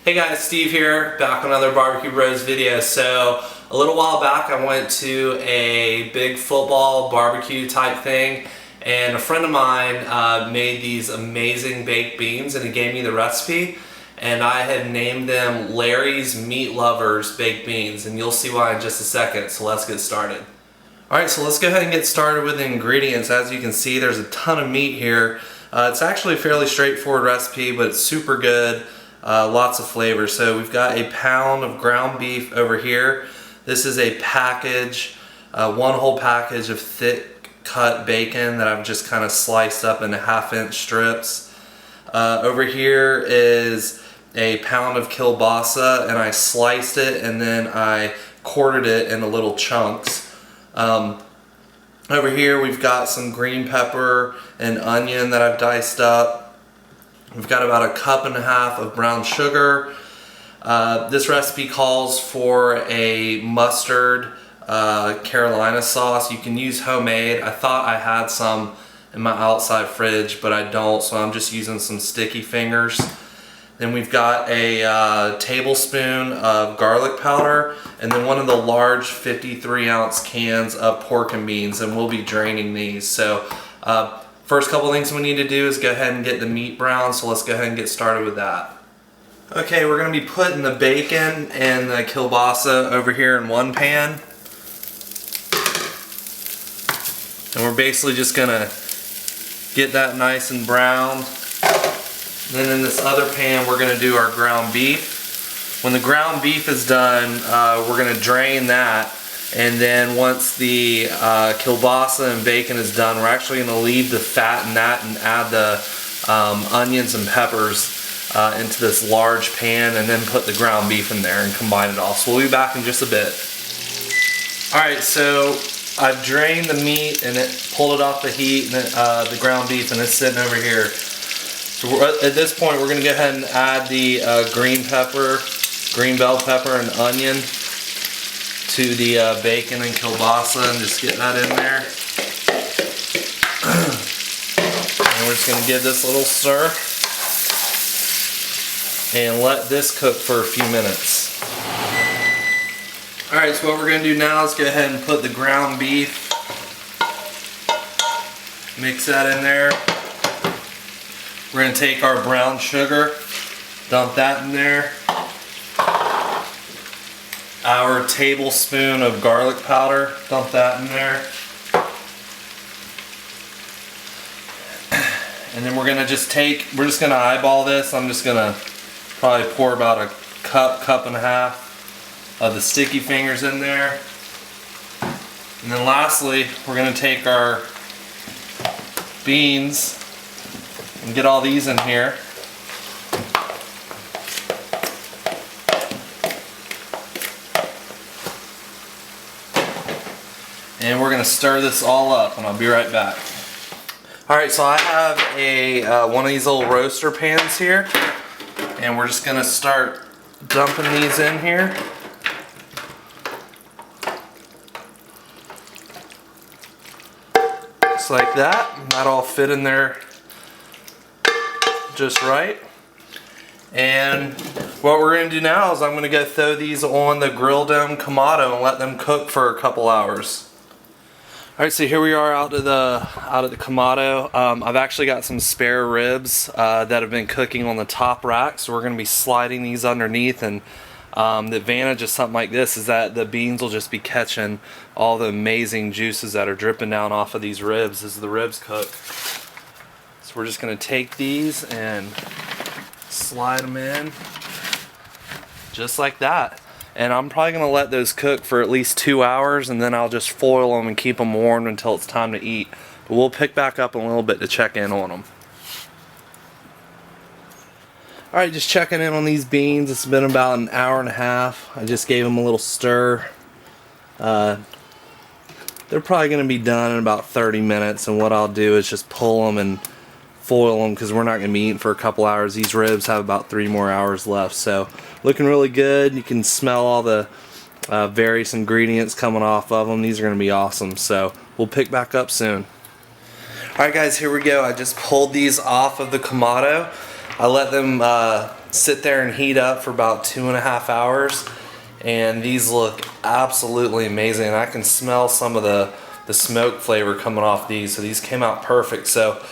Hey guys, Steve here, back with another Barbecue Bros video. So a little while back I went to a big football barbecue type thing, and a friend of mine made these amazing baked beans, and he gave me the recipe, and I had named them Larry's Meat Lovers Baked Beans, and you'll see why in just a second. So let's get started. Alright, so let's go ahead and get started with the ingredients. As you can see, there's a ton of meat here. It's actually a fairly straightforward recipe, but it's super good. Lots of flavor. So we've got a pound of ground beef over here. This is a package, one whole package of thick cut bacon that I've just kind of sliced up into 1/2-inch strips. Over here is a pound of kielbasa, and I sliced it and then I quartered it into little chunks. Over here we've got some green pepper and onion that I've diced up. We've got about 1.5 cups of brown sugar. This recipe calls for a mustard Carolina sauce. You can use homemade. I thought I had some in my outside fridge, but I don't, so I'm just using some sticky fingers. Then we've got a tablespoon of garlic powder, and then one of the large 53-ounce cans of pork and beans, and we'll be draining these. So first couple things we need to do is go ahead and get the meat brown, so let's go ahead and get started with that. Okay, we're going to be putting the bacon and the kielbasa over here in one pan. And we're basically just going to get that nice and browned. Then in this other pan we're going to do our ground beef. When the ground beef is done, we're going to drain that. And then once the kielbasa and bacon is done, we're actually going to leave the fat in that and add the onions and peppers into this large pan, and then put the ground beef in there and combine it all. So we'll be back in just a bit. Alright, so I've drained the meat and pulled it off the heat, and the ground beef, and it's sitting over here. So at this point we're going to go ahead and add the green bell pepper and onion to the bacon and kielbasa, and just get that in there. And we're just going to give this a little stir and let this cook for a few minutes. Alright, so what we're going to do now is go ahead and put the ground beef, mix that in there. We're going to take our brown sugar, dump that in there. Our tablespoon of garlic powder, dump that in there. And then we're going to eyeball this. I'm just going to probably pour about a cup and a half of the sticky fingers in there. And then lastly, we're going to take our beans and get all these in here. And we're going to stir this all up, and I'll be right back. Alright, so I have a one of these little roaster pans here, and we're just going to start dumping these in here. Just like that, and that'll all fit in there just right. And what we're going to do now is I'm going to go throw these on the grill dome Kamado and let them cook for a couple hours. Alright, so here we are out at the Kamado. I've actually got some spare ribs that have been cooking on the top rack, so we're going to be sliding these underneath. And the advantage of something like this is that the beans will just be catching all the amazing juices that are dripping down off of these ribs as the ribs cook. So we're just going to take these and slide them in just like that. And I'm probably going to let those cook for at least 2 hours, and then I'll just foil them and keep them warm until it's time to eat. But we'll pick back up in a little bit to check in on them. Alright, just checking in on these beans. It's been about 1.5 hours. I just gave them a little stir. They're probably going to be done in about 30 minutes, and what I'll do is just pull them and foil them, because we're not going to be eating for a couple hours. These ribs have about 3 more hours left. So looking really good. You can smell all the various ingredients coming off of them. These are going to be awesome. So we'll pick back up soon. Alright guys, here we go. I just pulled these off of the Kamado. I let them sit there and heat up for about 2.5 hours. And these look absolutely amazing. I can smell some of the smoke flavor coming off these. So these came out perfect. So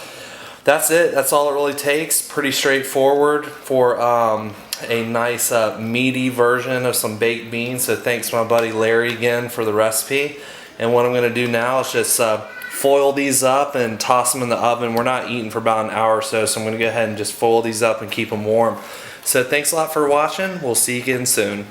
that's it. That's all it really takes. Pretty straightforward for a nice meaty version of some baked beans. So thanks to my buddy Larry again for the recipe. And what I'm going to do now is just foil these up and toss them in the oven. We're not eating for about an hour or so, so I'm going to go ahead and just foil these up and keep them warm. So thanks a lot for watching. We'll see you again soon.